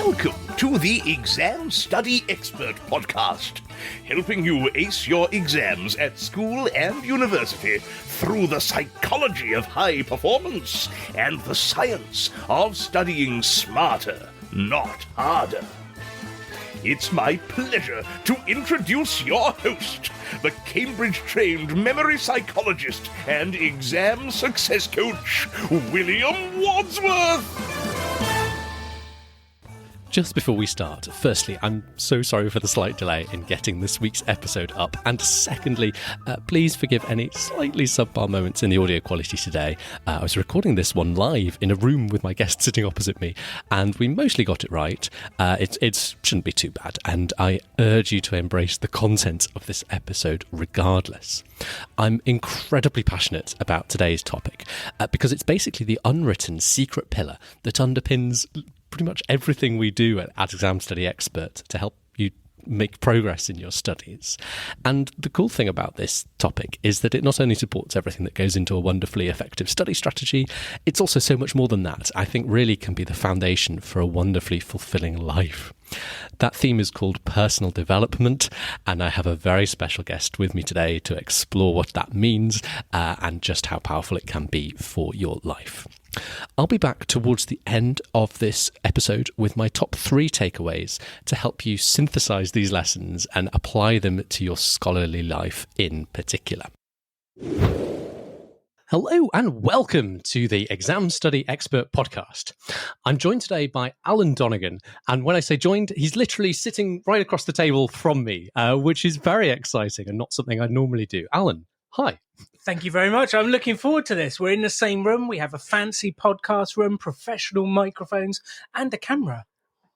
Welcome to the Exam Study Expert Podcast, helping you ace your exams at school and university through the psychology of high performance and the science of studying smarter, not harder. It's my pleasure to introduce your host, the Cambridge-trained memory psychologist and exam success coach, William Wadsworth. Just before we start, firstly, I'm so sorry for the slight delay in getting this week's episode up. And secondly, please forgive any slightly subpar moments in the audio quality today. I was recording this one live in a room with my guest sitting opposite me, and we mostly got it right. It shouldn't be too bad, and I urge you to embrace the content of this episode regardless. I'm incredibly passionate about today's topic because it's basically the unwritten secret pillar that underpins pretty much everything we do at Exam Study Expert to help you make progress in your studies. And the cool thing about this topic is that it not only supports everything that goes into a wonderfully effective study strategy, it's also so much more than that. I think really can be the foundation for a wonderfully fulfilling life. That theme is called personal development, and I have a very special guest with me today to explore what that means and just how powerful it can be for your life. I'll be back towards the end of this episode with my top 3 takeaways to help you synthesize these lessons and apply them to your scholarly life in particular. Hello and welcome to the Exam Study Expert Podcast. I'm joined today by Alan Donegan, and when I say joined, he's literally sitting right across the table from me, which is very exciting and not something I normally do. Alan, hi. Thank you very much. I'm looking forward to this. We're in the same room. We have a fancy podcast room, professional microphones, and a camera.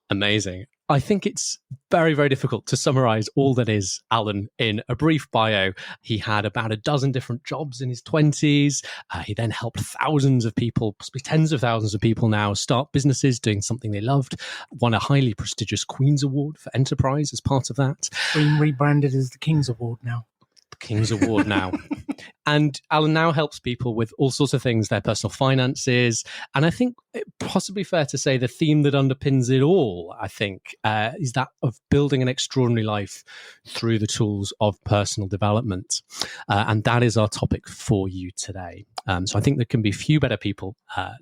Amazing. I think it's very, very difficult to summarize all that is Alan in a brief bio. He had about a dozen different jobs in his 20s. He then helped thousands of people, possibly tens of thousands of people now, start businesses doing something they loved. Won a highly prestigious Queen's Award for Enterprise as part of that. Being rebranded as the King's Award now. King's Award now. And Alan now helps people with all sorts of things, their personal finances. And I think it's possibly fair to say the theme that underpins it all, I think, is that of building an extraordinary life through the tools of personal development. And that is our topic for you today. So I think there can be few better people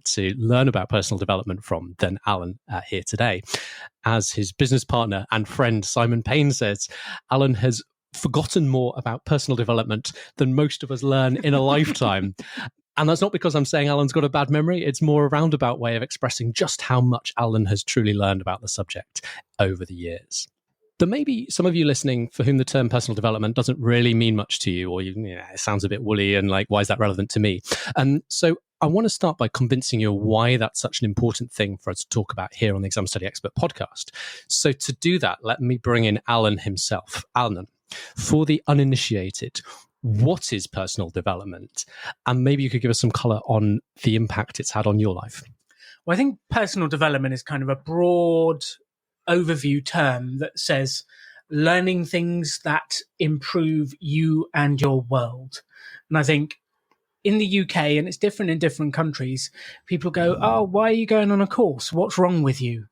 to learn about personal development from than Alan here today. As his business partner and friend Simon Payne says, Alan has forgotten more about personal development than most of us learn in a lifetime. And that's not because I'm saying Alan's got a bad memory. It's more a roundabout way of expressing just how much Alan has truly learned about the subject over the years. There may be some of you listening for whom the term personal development doesn't really mean much to you, or it sounds a bit woolly and like, why is that relevant to me? So I want to start by convincing you why that's such an important thing for us to talk about here on the Exam Study Expert podcast. So to do that, let me bring in Alan himself. Alan, for the uninitiated, what is personal development? And maybe you could give us some colour on the impact it's had on your life. Well, I think personal development is kind of a broad overview term that says learning things that improve you and your world. And I think in the UK, and it's different in different countries, people go, oh, why are you going on a course? What's wrong with you?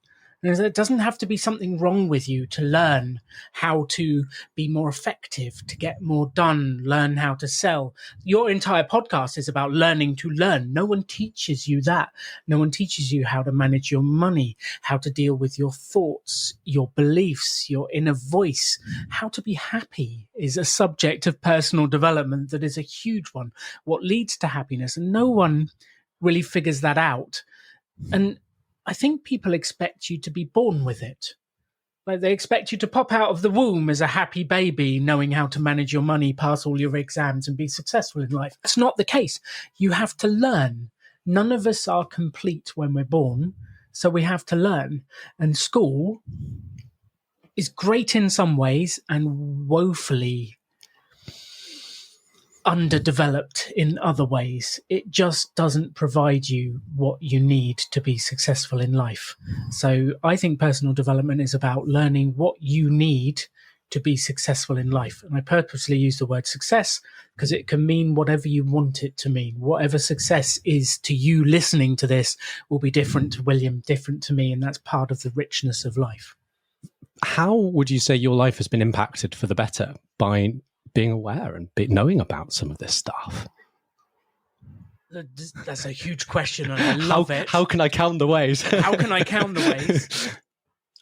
And it doesn't have to be something wrong with you to learn how to be more effective, to get more done, learn how to sell. Your entire podcast is about learning to learn. No one teaches you that. No one teaches you how to manage your money, how to deal with your thoughts, your beliefs, your inner voice. How to be happy is a subject of personal development that is a huge one. What leads to happiness? And no one really figures that out. And I think people expect you to be born with it. Like they expect you to pop out of the womb as a happy baby, knowing how to manage your money, pass all your exams and be successful in life. That's not the case. You have to learn. None of us are complete when we're born, so we have to learn. And school is great in some ways and woefully underdeveloped in other ways. It just doesn't provide you what you need to be successful in life. So I think personal development is about learning what you need to be successful in life. And I purposely use the word success because it can mean whatever you want it to mean. Whatever success is to you listening to this will be different to William, different to me, and that's part of the richness of life. How would you say your life has been impacted for the better by being aware and knowing about some of this stuff? That's a huge question, and I love it. How can I count the ways? How can I count the ways?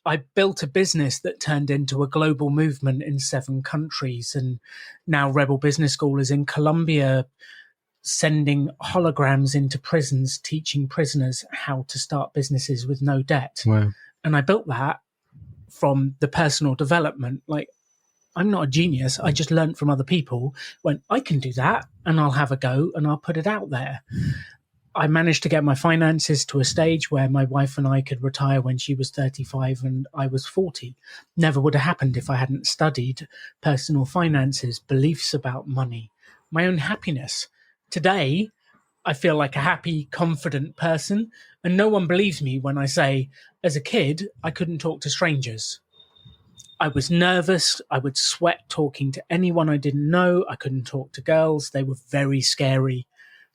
I built a business that turned into a global movement in 7 countries, and now Rebel Business School is in Colombia, sending holograms into prisons, teaching prisoners how to start businesses with no debt. Wow. And I built that from the personal development. Like, I'm not a genius. I just learned from other people. When I can do that, and I'll have a go, and I'll put it out there. I managed to get my finances to a stage where my wife and I could retire when she was 35 and I was 40. Never would have happened if I hadn't studied personal finances, beliefs about money, my own happiness. Today, I feel like a happy, confident person, and no one believes me when I say, as a kid, I couldn't talk to strangers. I was nervous. I would sweat talking to anyone I didn't know. I couldn't talk to girls. They were very scary.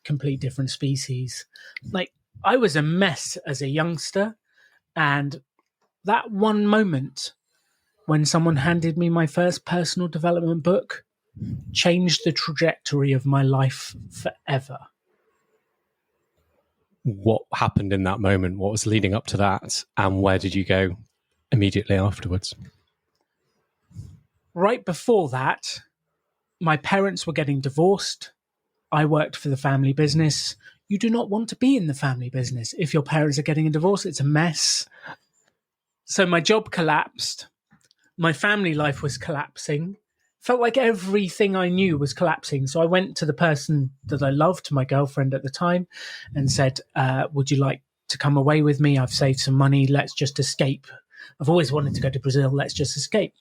Complete different species. Like, I was a mess as a youngster, and that one moment when someone handed me my first personal development book changed the trajectory of my life forever. What happened in that moment? What was leading up to that? And where did you go immediately afterwards? Right before that, my parents were getting divorced. I worked for the family business. You do not want to be in the family business. If your parents are getting a divorce, it's a mess. So my job collapsed. My family life was collapsing. Felt like everything I knew was collapsing. So I went to the person that I loved, my girlfriend at the time, and said, would you like to come away with me? I've saved some money. Let's just escape. I've always wanted to go to Brazil. Let's just escape.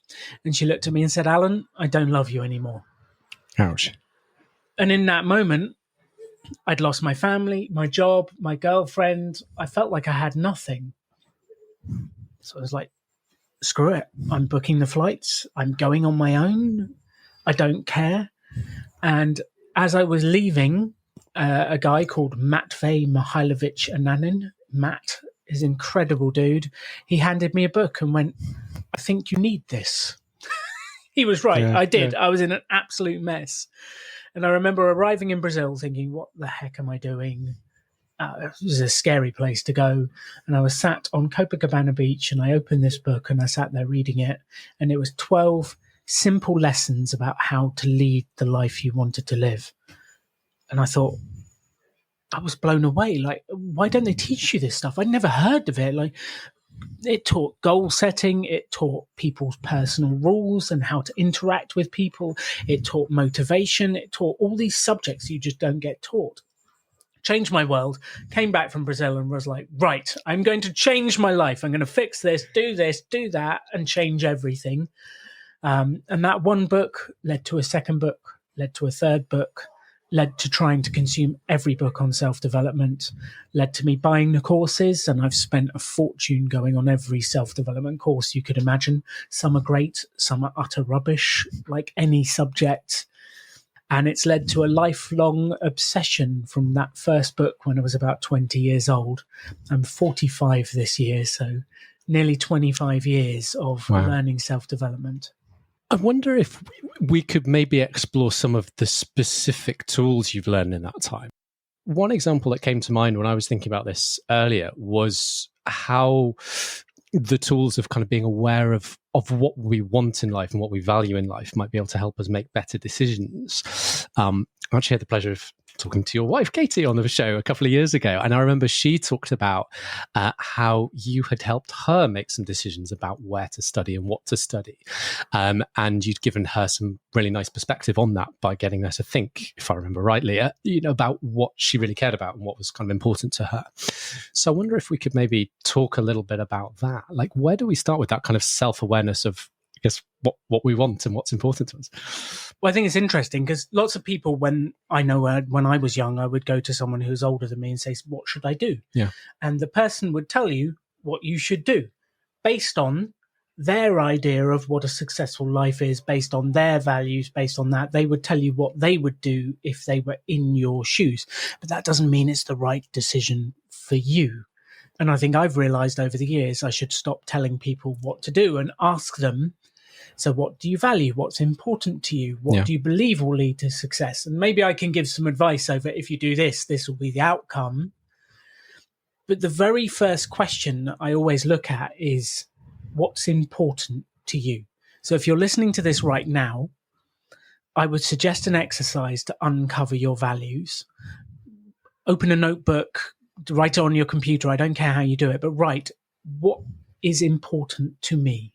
And she looked at me and said, Alan, I don't love you anymore. Ouch. And in that moment, I'd lost my family, my job, my girlfriend. I felt like I had nothing. So I was like, screw it. I'm booking the flights. I'm going on my own. I don't care. And as I was leaving, a guy called Matvey Mihailovich Ananin, Matt is an incredible dude. He handed me a book and went, I think you need this. He was right. Yeah, I did. yeah. I was in an absolute mess. And I remember arriving in Brazil thinking, what the heck am I doing? It was a scary place to go. And I was sat on Copacabana Beach and I opened this book and I sat there reading it. And it was 12 simple lessons about how to lead the life you wanted to live. And I thought, I was blown away. Like, why don't they teach you this stuff? I'd never heard of it. Like, it taught goal setting. It taught people's personal rules and how to interact with people. It taught motivation. It taught all these subjects you just don't get taught. Changed my world. Came back from Brazil and was like, right, I'm going to change my life. I'm going to fix this, do that, and change everything. And that one book led to a second book, led to a third book, led to trying to consume every book on self-development, led to me buying the courses, and I've spent a fortune going on every self-development course you could imagine. Some are great, some are utter rubbish, like any subject. And it's led to a lifelong obsession from that first book when I was about 20 years old. I'm 45 this year, so nearly 25 years of learning self-development. I wonder if we could maybe explore some of the specific tools you've learned in that time. One example that came to mind when I was thinking about this earlier was how the tools of kind of being aware of what we want in life and what we value in life might be able to help us make better decisions. I actually had the pleasure of talking to your wife, Katie, on the show a couple of years ago. And I remember she talked about how you had helped her make some decisions about where to study and what to study. And you'd given her some really nice perspective on that by getting her to think, if I remember rightly, about what she really cared about and what was kind of important to her. So I wonder if we could maybe talk a little bit about that. Like, where do we start with that kind of self-awareness of, I guess, what we want and what's important to us? Well, I think it's interesting because lots of people, when I was young, I would go to someone who's older than me and say, what should I do? Yeah. And the person would tell you what you should do based on their idea of what a successful life is based on their values, based on that. They would tell you what they would do if they were in your shoes. But that doesn't mean it's the right decision for you. And I think I've realized over the years I should stop telling people what to do and ask them, so what do you value? What's important to you? What do you believe will lead to success? And maybe I can give some advice over, if you do this, this will be the outcome. But the very first question I always look at is, what's important to you? So if you're listening to this right now, I would suggest an exercise to uncover your values. Open a notebook, write it on your computer. I don't care how you do it, but write what is important to me.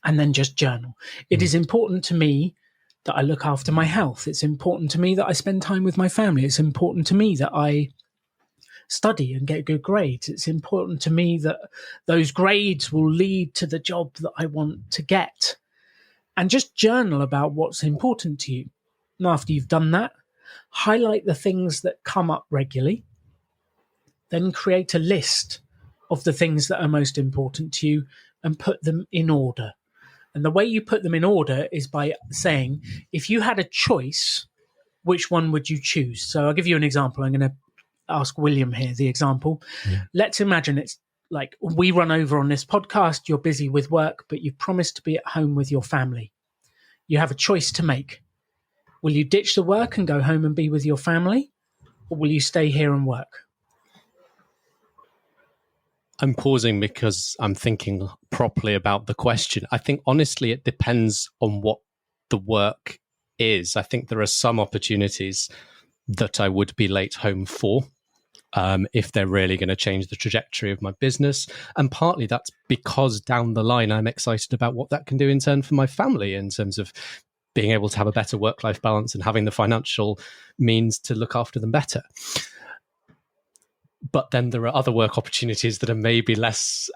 And then just journal. It is important to me that I look after my health. It's important to me that I spend time with my family. It's important to me that I study and get good grades. It's important to me that those grades will lead to the job that I want to get. And just journal about what's important to you. And after you've done that, highlight the things that come up regularly. Then create a list of the things that are most important to you and put them in order. And the way you put them in order is by saying, if you had a choice, which one would you choose? So I'll give you an example. I'm going to ask William here the example. Let's imagine it's like we run over on this podcast. You're busy with work, but you've promised to be at home with your family. You have a choice to make. Will you ditch the work and go home and be with your family? Or will you stay here and work? I'm pausing because I'm thinking properly about the question. I think, honestly, it depends on what the work is. I think there are some opportunities that I would be late home for if they're really going to change the trajectory of my business. And partly that's because down the line, I'm excited about what that can do in turn for my family in terms of being able to have a better work-life balance and having the financial means to look after them better. But then there are other work opportunities that are maybe less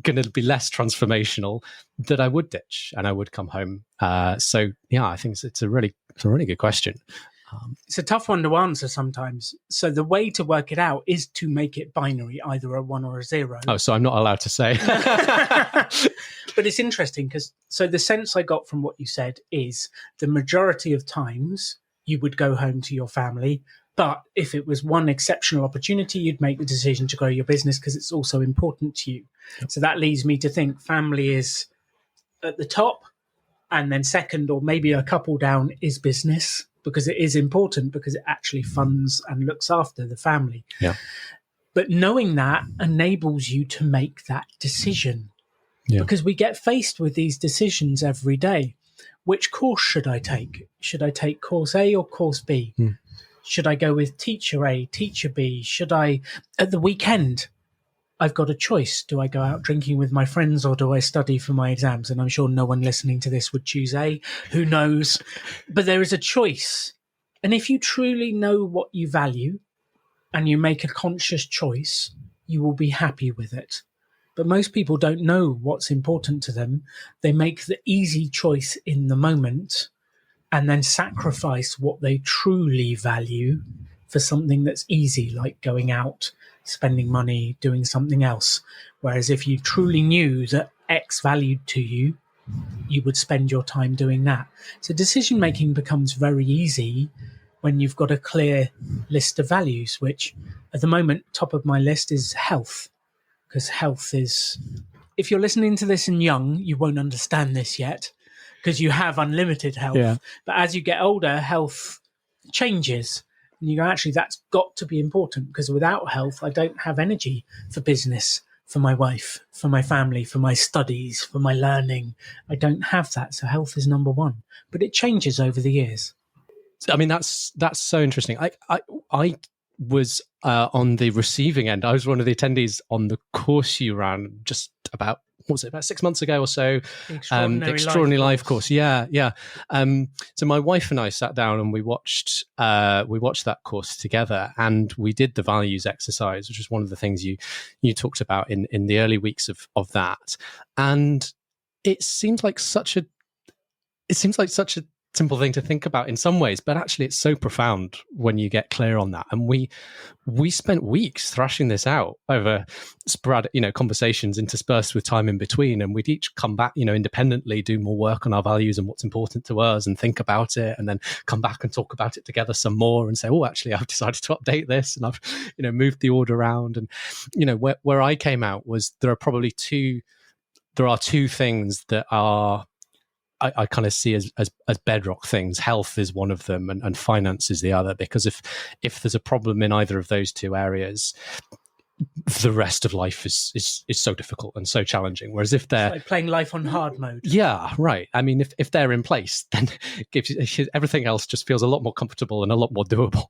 going to be less transformational that I would ditch and I would come home. So yeah, I think it's a really good question. It's a tough one to answer sometimes. So the way to work it out is to make it binary, either a 1 or a 0. Oh, so I'm not allowed to say. But it's interesting because the sense I got from what you said is the majority of times you would go home to your family. But if it was one exceptional opportunity, you'd make the decision to grow your business because it's also important to you. Yep. So that leads me to think family is at the top, and then second, or maybe a couple down, is business, because it is important because it actually funds and looks after the family. Yeah. But knowing that enables you to make that decision, because we get faced with these decisions every day. Which course should I take? Should I take course A or course B? Should I go with teacher A, teacher B? Should I, at the weekend, I've got a choice. Do I go out drinking with my friends or do I study for my exams? And I'm sure no one listening to this would choose A. Who knows? But there is a choice. And if you truly know what you value and you make a conscious choice, you will be happy with it. But most people don't know what's important to them. They make the easy choice in the moment and then sacrifice what they truly value for something that's easy, like going out, spending money, doing something else. Whereas if you truly knew that X valued to you, you would spend your time doing that. So decision making becomes very easy when you've got a clear list of values, which at the moment, top of my list is health. Because health is, if you're listening to this and young, you won't understand this yet, because you have unlimited health. Yeah. But as you get older, health changes. And you go, actually, that's got to be important, because without health, I don't have energy for business, for my wife, for my family, for my studies, for my learning. I don't have that. So health is number one. But it changes over the years. I mean, that's so interesting. I was on the receiving end. I was one of the attendees on the course you ran just about, what was it, about 6 months ago or so? The Extraordinary Life course. Yeah. So my wife and I sat down and we watched that course together, and we did the values exercise, which was one of the things you talked about in the early weeks of that. And it seems like such a simple thing to think about in some ways, but actually it's so profound when you get clear on that. And we spent weeks thrashing this out over sporadic, conversations interspersed with time in between. And we'd each come back, independently, do more work on our values and what's important to us and think about it, and then come back and talk about it together some more and say, oh, actually, I've decided to update this and I've, moved the order around. And, where I came out was there are two things that are, I kind of see as bedrock things. Health is one of them, and finance is the other. Because if there's a problem in either of those two areas, the rest of life is so difficult and so challenging. Whereas if they're it's like playing life on hard mode, yeah, right. I mean, if they're in place, then everything else just feels a lot more comfortable and a lot more doable.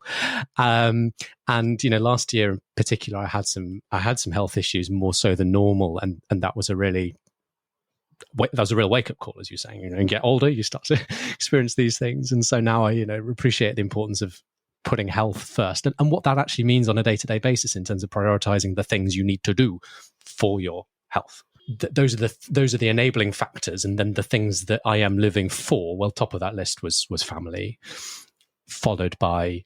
And last year in particular, I had some health issues, more so than normal, and that was a real wake-up call, as you're saying. And get older, you start to experience these things. And so now I, appreciate the importance of putting health first and what that actually means on a day-to-day basis in terms of prioritizing the things you need to do for your health. Those are the enabling factors. And then the things that I am living for, well, top of that list was family, followed by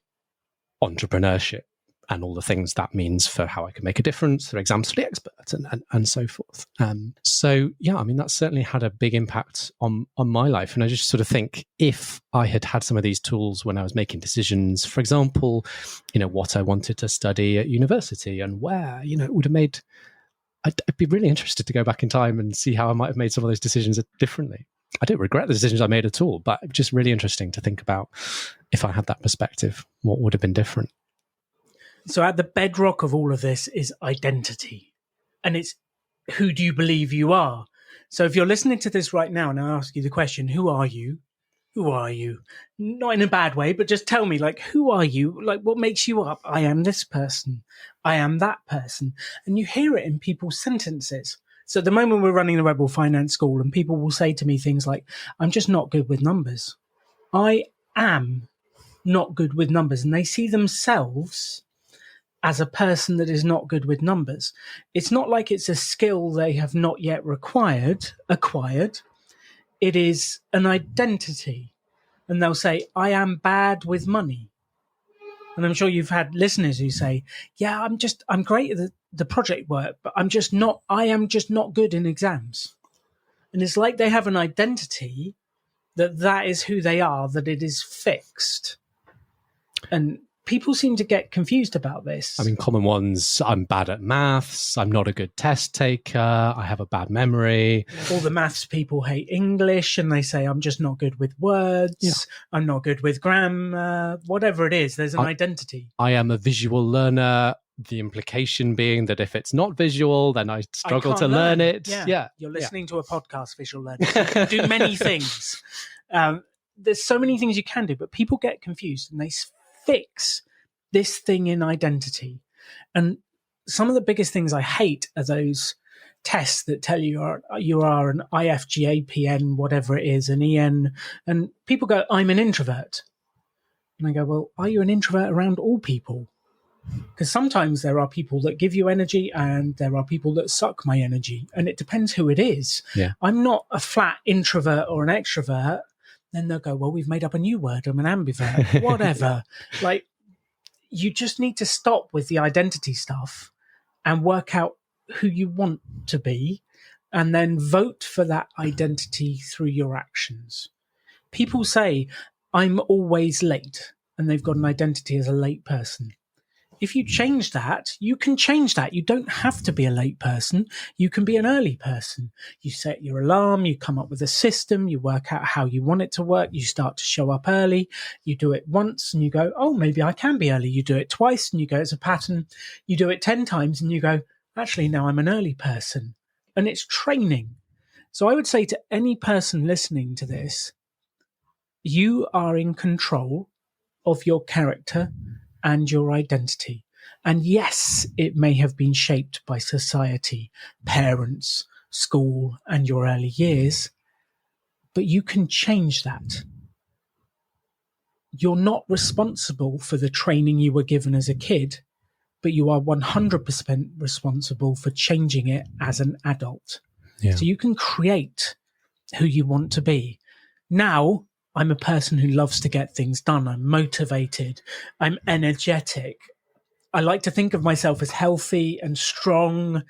entrepreneurship, and all the things that means for how I can make a difference, for exams for the expert, and so forth. So, yeah, I mean, that certainly had a big impact on my life. And I just sort of think if I had some of these tools when I was making decisions, for example, what I wanted to study at university and where, it would have made, I'd be really interested to go back in time and see how I might have made some of those decisions differently. I don't regret the decisions I made at all, but just really interesting to think about if I had that perspective, what would have been different. So at the bedrock of all of this is identity. And it's, who do you believe you are? So if you're listening to this right now and I ask you the question, who are you? Who are you? Not in a bad way, but just tell me, who are you? What makes you up? I am this person. I am that person. And you hear it in people's sentences. So at the moment we're running the Rebel Finance School, and people will say to me things like, I'm just not good with numbers. I am not good with numbers. And they see themselves as a person that is not good with numbers. It's not like it's a skill they have not yet acquired. It is an identity. And they'll say, I am bad with money. And I'm sure you've had listeners who say, yeah, I'm great at the project work, but I am just not good in exams. And it's like they have an identity that is who they are, that it is fixed. And people seem to get confused about this. I mean, common ones, I'm bad at maths, I'm not a good test taker, I have a bad memory. All the maths people hate English and they say, I'm just not good with words, I'm not good with grammar, whatever it is, there's an identity. I am a visual learner, the implication being that if it's not visual, then I struggle to learn it. Yeah. You're listening to a podcast, visual learning. You can do many things. There's so many things you can do, but people get confused and they fix this thing in identity. And some of the biggest things I hate are those tests that tell you are an IFGAPN, whatever it is, an EN, and people go, I'm an introvert. And I go, well, are you an introvert around all people? Because sometimes there are people that give you energy and there are people that suck my energy, and it depends who it is. Yeah. I'm not a flat introvert or an extrovert. Then they'll go, well, we've made up a new word. I'm an ambivert, whatever. You just need to stop with the identity stuff and work out who you want to be and then vote for that identity through your actions. People say, I'm always late, and they've got an identity as a late person. If you change that, you can change that. You don't have to be a late person. You can be an early person. You set your alarm, you come up with a system, you work out how you want it to work, you start to show up early, you do it once and you go, oh, maybe I can be early. You do it twice and you go, it's a pattern. You do it 10 times and you go, actually, now I'm an early person. And it's training. So I would say to any person listening to this, you are in control of your character and your identity. And yes, it may have been shaped by society, parents, school, and your early years, but you can change that. You're not responsible for the training you were given as a kid, but you are 100% responsible for changing it as an adult. Yeah. So you can create who you want to be. Now, I'm a person who loves to get things done. I'm motivated. I'm energetic. I like to think of myself as healthy and strong.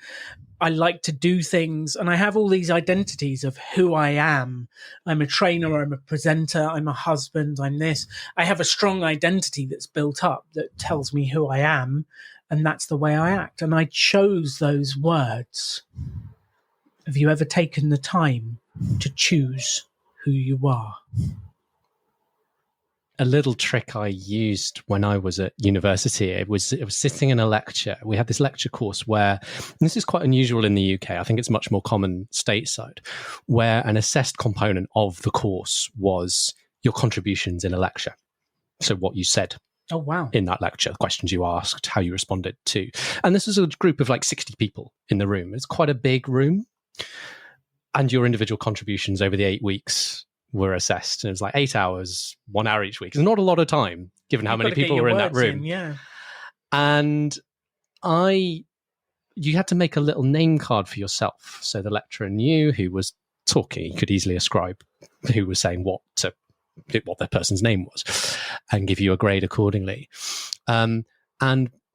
I like to do things, and I have all these identities of who I am. I'm a trainer, I'm a presenter, I'm a husband, I'm this. I have a strong identity that's built up that tells me who I am, and that's the way I act. And I chose those words. Have you ever taken the time to choose who you are? A little trick I used when I was at university, it was sitting in a lecture. We had this lecture course where, and this is quite unusual in the UK, I think it's much more common stateside, where an assessed component of the course was your contributions in a lecture. So what you said. Oh, wow. In that lecture, questions you asked, how you responded to. And this was a group of like 60 people in the room. It's quite a big room. And your individual contributions over the 8 weeks were assessed. And it was like 8 hours, 1 hour each week. It's not a lot of time, given how many people were in that room. Yeah. And you had to make a little name card for yourself. So the lecturer knew who was talking. He could easily ascribe who was saying what their person's name was and give you a grade accordingly. And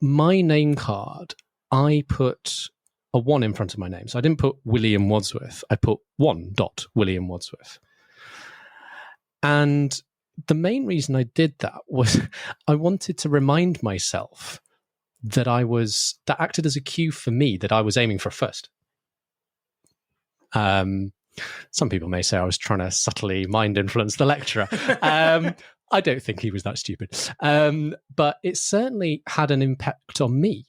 my name card, I put a 1 in front of my name. So I didn't put William Wadsworth. I put William Wadsworth. And the main reason I did that was I wanted to remind myself that that acted as a cue for me that I was aiming for first. Some people may say I was trying to subtly mind influence the lecturer. I don't think he was that stupid. But it certainly had an impact on me.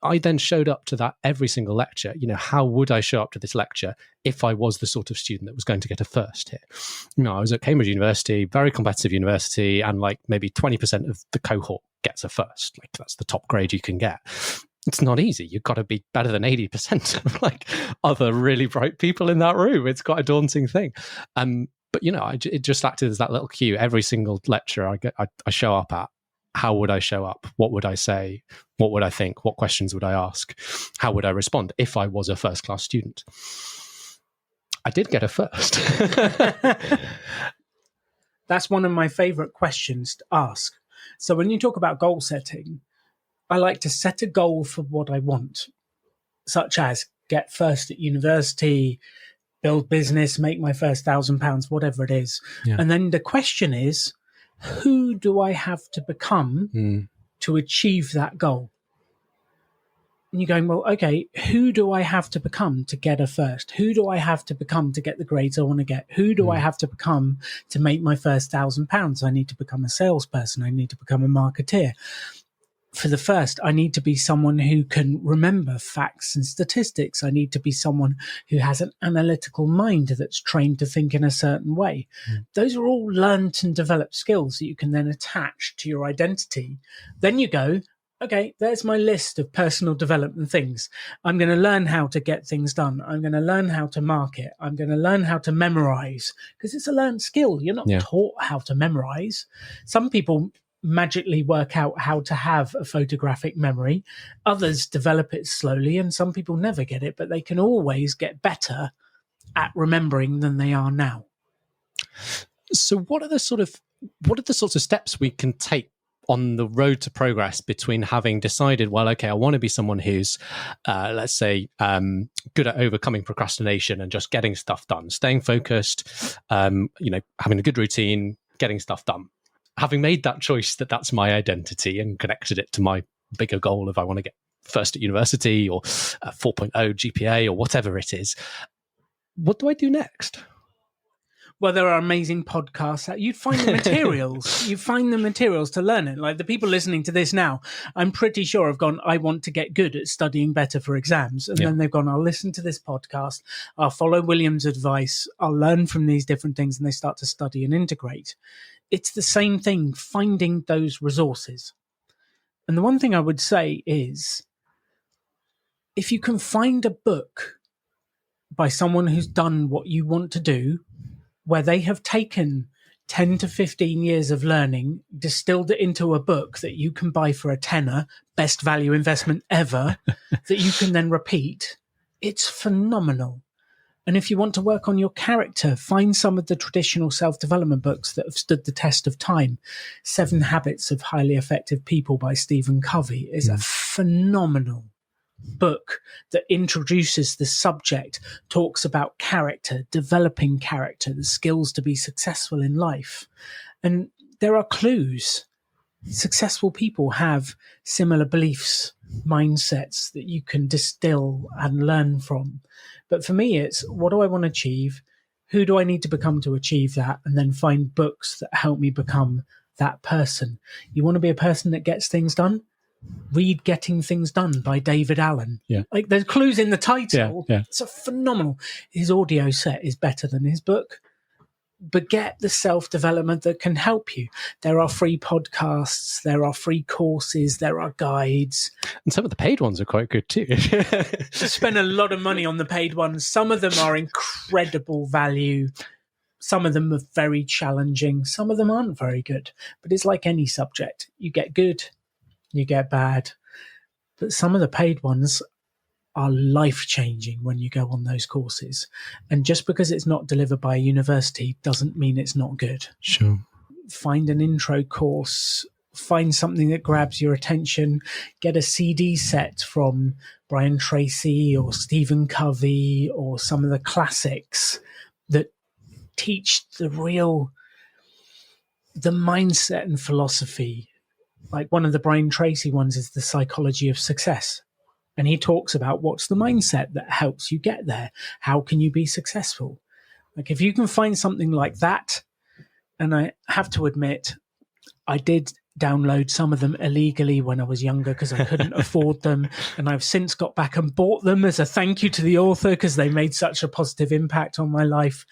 I then showed up to that every single lecture. How would I show up to this lecture if I was the sort of student that was going to get a first here? I was at Cambridge University, very competitive university, and like maybe 20% of the cohort gets a first. Like that's the top grade you can get. It's not easy. You've got to be better than 80% of like other really bright people in that room. It's quite a daunting thing. But it just acted as that little cue. Every single lecture I show up at, how would I show up? What would I say? What would I think? What questions would I ask? How would I respond if I was a first-class student? I did get a first. That's one of my favorite questions to ask. So when you talk about goal setting, I like to set a goal for what I want, such as get first at university, build business, make my first £1,000, whatever it is. Yeah. And then the question is, who do I have to become to achieve that goal? And you're going, well, okay, who do I have to become to get a first? Who do I have to become to get the grades I want to get? Who do I have to become to make my first £1,000? I need to become a salesperson. I need to become a marketeer. For the first, I need to be someone who can remember facts and statistics. I need to be someone who has an analytical mind that's trained to think in a certain way. Those are all learned and developed skills that you can then attach to your identity. Then you go, okay, there's my list of personal development things. I'm going to learn how to get things done. I'm going to learn how to market. I'm going to learn how to memorize, because it's a learned skill. You're not taught how to memorize. Some people magically work out how to have a photographic memory. Others develop it slowly, and some people never get it, but they can always get better at remembering than they are now. So what are the sorts of steps we can take on the road to progress between having decided, well, okay, I want to be someone who's, let's say, good at overcoming procrastination and just getting stuff done, staying focused, having a good routine, getting stuff done. Having made that choice that's my identity and connected it to my bigger goal of I want to get first at university or 4.0 GPA or whatever it is, what do I do next? Well, there are amazing podcasts. You'd find the materials. You find the materials to learn it. Like the people listening to this now, I'm pretty sure have gone, I want to get good at studying better for exams. And then they've gone, I'll listen to this podcast. I'll follow William's advice. I'll learn from these different things. And they start to study and integrate. It's the same thing, finding those resources. And the one thing I would say is, if you can find a book by someone who's done what you want to do, where they have taken 10 to 15 years of learning, distilled it into a book that you can buy for a tenner, best value investment ever, that you can then repeat, it's phenomenal. And if you want to work on your character, find some of the traditional self-development books that have stood the test of time. 7 Habits of Highly Effective People by Stephen Covey is a phenomenal book that introduces the subject, talks about character, developing character, the skills to be successful in life. And there are clues. Successful people have similar beliefs, mindsets that you can distill and learn from. But for me, it's what do I want to achieve? Who do I need to become to achieve that? And then find books that help me become that person. You want to be a person that gets things done? Read Getting Things Done by David Allen. Yeah. Like there's clues in the title. Yeah. It's a phenomenal. His audio set is better than his book. But get the self-development that can help you. There are free podcasts, there are free courses, there are guides. And some of the paid ones are quite good too. Spend a lot of money on the paid ones. Some of them are incredible value. Some of them are very challenging. Some of them aren't very good. But it's like any subject. You get good, you get bad. But some of the paid ones are life-changing when you go on those courses. And just because it's not delivered by a university doesn't mean it's not good. Sure. Find an intro course, find something that grabs your attention, get a CD set from Brian Tracy or Stephen Covey or some of the classics that teach the mindset and philosophy. Like one of the Brian Tracy ones is The Psychology of Success. And he talks about what's the mindset that helps you get there. How can you be successful? Like if you can find something like that, and I have to admit, I did download some of them illegally when I was younger because I couldn't afford them. And I've since got back and bought them as a thank you to the author because they made such a positive impact on my life.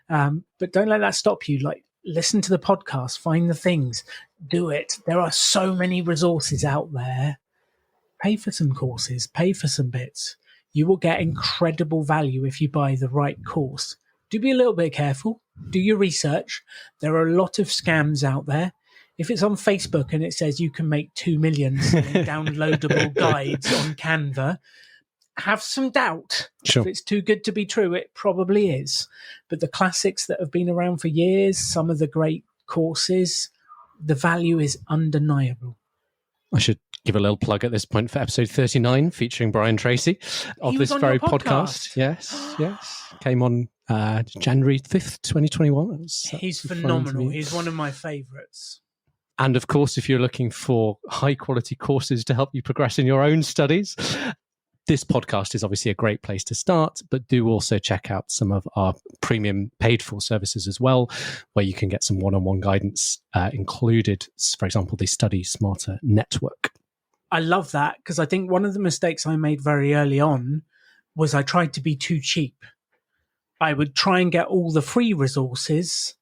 But don't let that stop you. Like listen to the podcast, find the things, do it. There are so many resources out there. Pay for some courses, pay for some bits. You will get incredible value if you buy the right course. Do be a little bit careful. Do your research. There are a lot of scams out there. If it's on Facebook and it says you can make 2 million selling downloadable guides on Canva, have some doubt. Sure. If it's too good to be true, it probably is. But the classics that have been around for years, some of the great courses, the value is undeniable. I should give a little plug at this point for episode 39 featuring Brian Tracy of this very podcast. Yes. Came on January 5th, 2021. He's phenomenal. He's one of my favorites. And of course, if you're looking for high quality courses to help you progress in your own studies, this podcast is obviously a great place to start, but do also check out some of our premium paid for services as well, where you can get some one-on-one guidance included, for example, the Study Smarter Network. I love that because I think one of the mistakes I made very early on was I tried to be too cheap. I would try and get all the free resources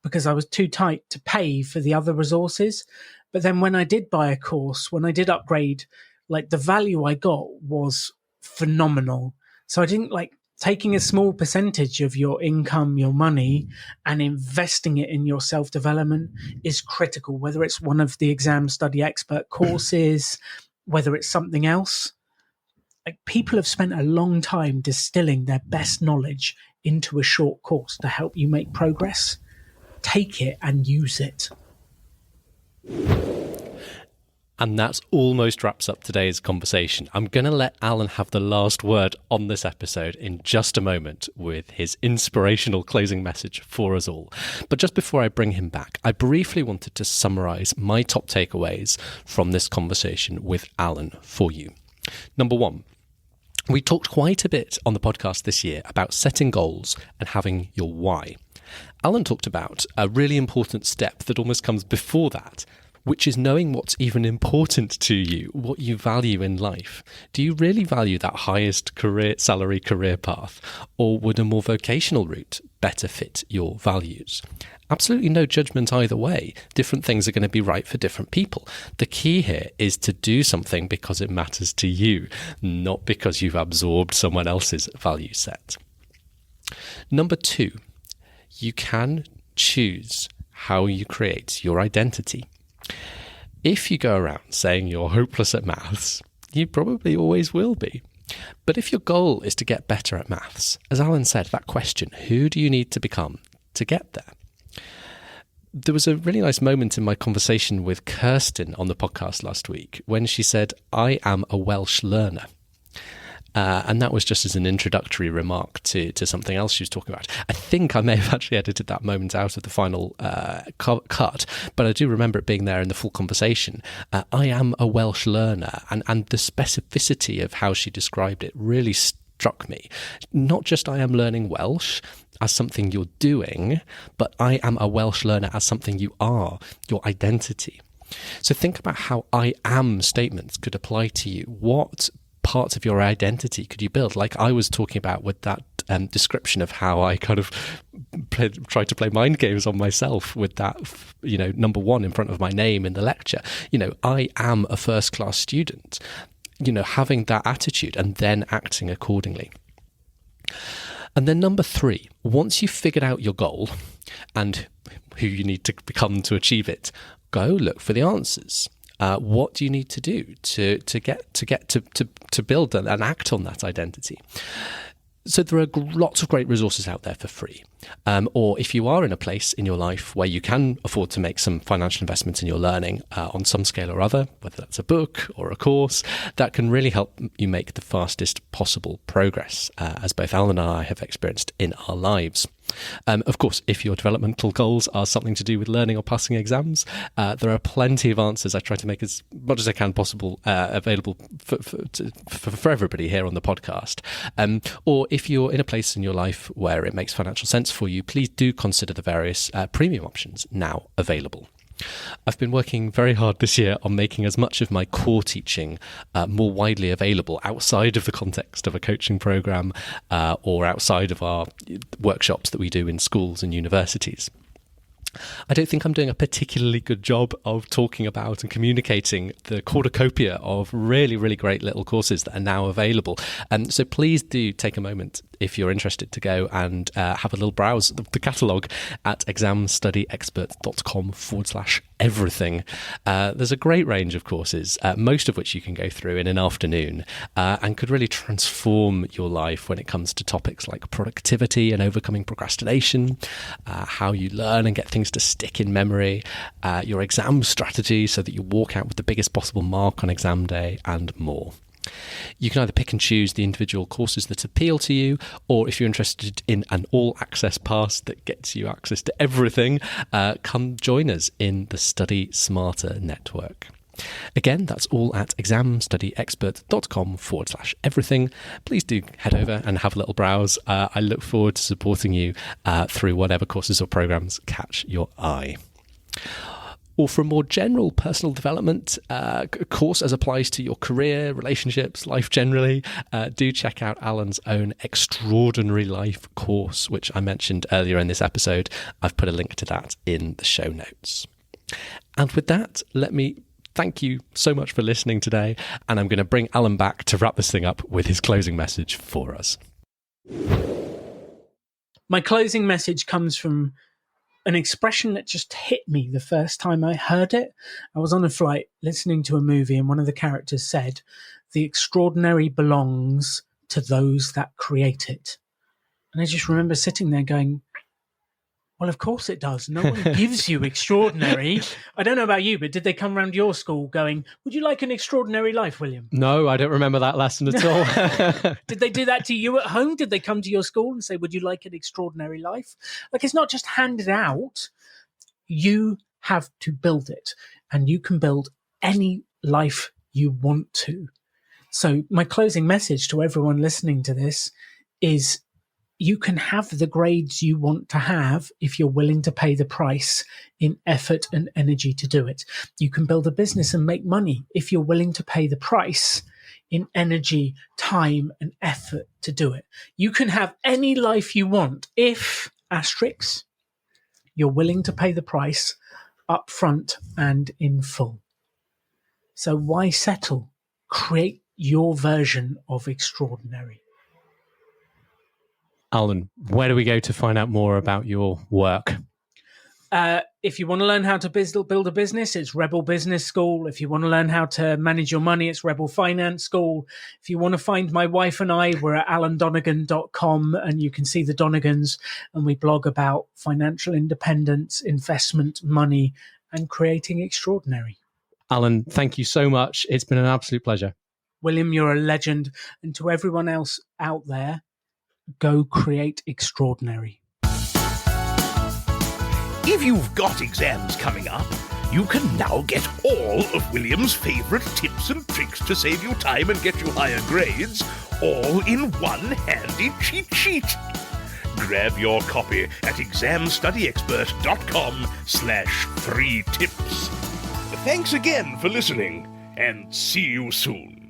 because I was too tight to pay for the other resources. But then when I did buy a course, when I did upgrade, like the value I got was phenomenal. So I didn't like taking a small percentage of your income, your money, and investing it in your self-development is critical, whether it's one of the Exam Study Expert courses, whether it's something else. Like people have spent a long time distilling their best knowledge into a short course to help you make progress. Take it and use it. And that's almost wraps up today's conversation. I'm going to let Alan have the last word on this episode in just a moment with his inspirational closing message for us all. But just before I bring him back, I briefly wanted to summarize my top takeaways from this conversation with Alan for you. Number one, we talked quite a bit on the podcast this year about setting goals and having your why. Alan talked about a really important step that almost comes before that, which is knowing what's even important to you, what you value in life. Do you really value that highest salary career path, or would a more vocational route better fit your values? Absolutely no judgment either way. Different things are going to be right for different people. The key here is to do something because it matters to you, not because you've absorbed someone else's value set. Number two, you can choose how you create your identity. If you go around saying you're hopeless at maths, you probably always will be. But if your goal is to get better at maths, as Alan said, that question, who do you need to become to get there? There was a really nice moment in my conversation with Kirsten on the podcast last week when she said, I am a Welsh learner. And that was just as an introductory remark to something else she was talking about. I think I may have actually edited that moment out of the final cut, but I do remember it being there in the full conversation. I am a Welsh learner, and the specificity of how she described it really struck me. Not just I am learning Welsh as something you're doing, but I am a Welsh learner as something you are, your identity. So think about how I am statements could apply to you. What parts of your identity could you build? Like I was talking about with that description of how I kind of tried to play mind games on myself with that, number one in front of my name in the lecture. I am a first-class student. Having that attitude and then acting accordingly. And then number 3, once you've figured out your goal and who you need to become to achieve it, go look for the answers. What do you need to do to build and act on that identity? So there are lots of great resources out there for free. Or if you are in a place in your life where you can afford to make some financial investments in your learning on some scale or other, whether that's a book or a course, that can really help you make the fastest possible progress, as both Alan and I have experienced in our lives. Of course, if your developmental goals are something to do with learning or passing exams, there are plenty of answers I try to make as much as I can possible available for everybody here on the podcast. Or if you're in a place in your life where it makes financial sense for you, please do consider the various premium options now available. I've been working very hard this year on making as much of my core teaching more widely available outside of the context of a coaching program or outside of our workshops that we do in schools and universities. I don't think I'm doing a particularly good job of talking about and communicating the cornucopia of really, really great little courses that are now available. So please do take a moment, if you're interested, to go and have a little browse of the catalogue at examstudyexpert.com/everything. There's a great range of courses, most of which you can go through in an afternoon and could really transform your life when it comes to topics like productivity and overcoming procrastination, how you learn and get things to stick in memory, your exam strategy so that you walk out with the biggest possible mark on exam day, and more. You can either pick and choose the individual courses that appeal to you, or if you're interested in an all-access pass that gets you access to everything, come join us in the Study Smarter network. Again, that's all at examstudyexpert.com/everything. Please do head over and have a little browse. I look forward to supporting you through whatever courses or programs catch your eye. Or for a more general personal development course as applies to your career, relationships, life generally, do check out Alan's own Extraordinary Life course, which I mentioned earlier in this episode. I've put a link to that in the show notes. And with that, let me thank you so much for listening today, and I'm going to bring Alan back to wrap this thing up with his closing message for us. My closing message comes from an expression that just hit me the first time I heard it. I was on a flight listening to a movie, and one of the characters said, "The extraordinary belongs to those that create it." And I just remember sitting there going, well, of course it does. No one gives you extraordinary. I don't know about you, but did they come round your school going, "Would you like an extraordinary life, William?" No, I don't remember that lesson at all. Did they do that to you at home? Did they come to your school and say, "Would you like an extraordinary life?" Like, it's not just handed out. You have to build it, and you can build any life you want to. So my closing message to everyone listening to this is, you can have the grades you want to have if you're willing to pay the price in effort and energy to do it. You can build a business and make money if you're willing to pay the price in energy, time, and effort to do it. You can have any life you want if, asterisks, you're willing to pay the price up front and in full. So why settle? Create your version of extraordinary. Alan, where do we go to find out more about your work? If you want to learn how to build a business, it's Rebel Business School. If you want to learn how to manage your money, it's Rebel Finance School. If you want to find my wife and I, we're at alandonegan.com, and you can see the Donegans, and we blog about financial independence, investment, money, and creating extraordinary. Alan, thank you so much. It's been an absolute pleasure. William, you're a legend. And to everyone else out there, go create extraordinary. If you've got exams coming up, you can now get all of William's favourite tips and tricks to save you time and get you higher grades, all in one handy cheat sheet. Grab your copy at examstudyexpert.com/free tips. Thanks again for listening, and see you soon.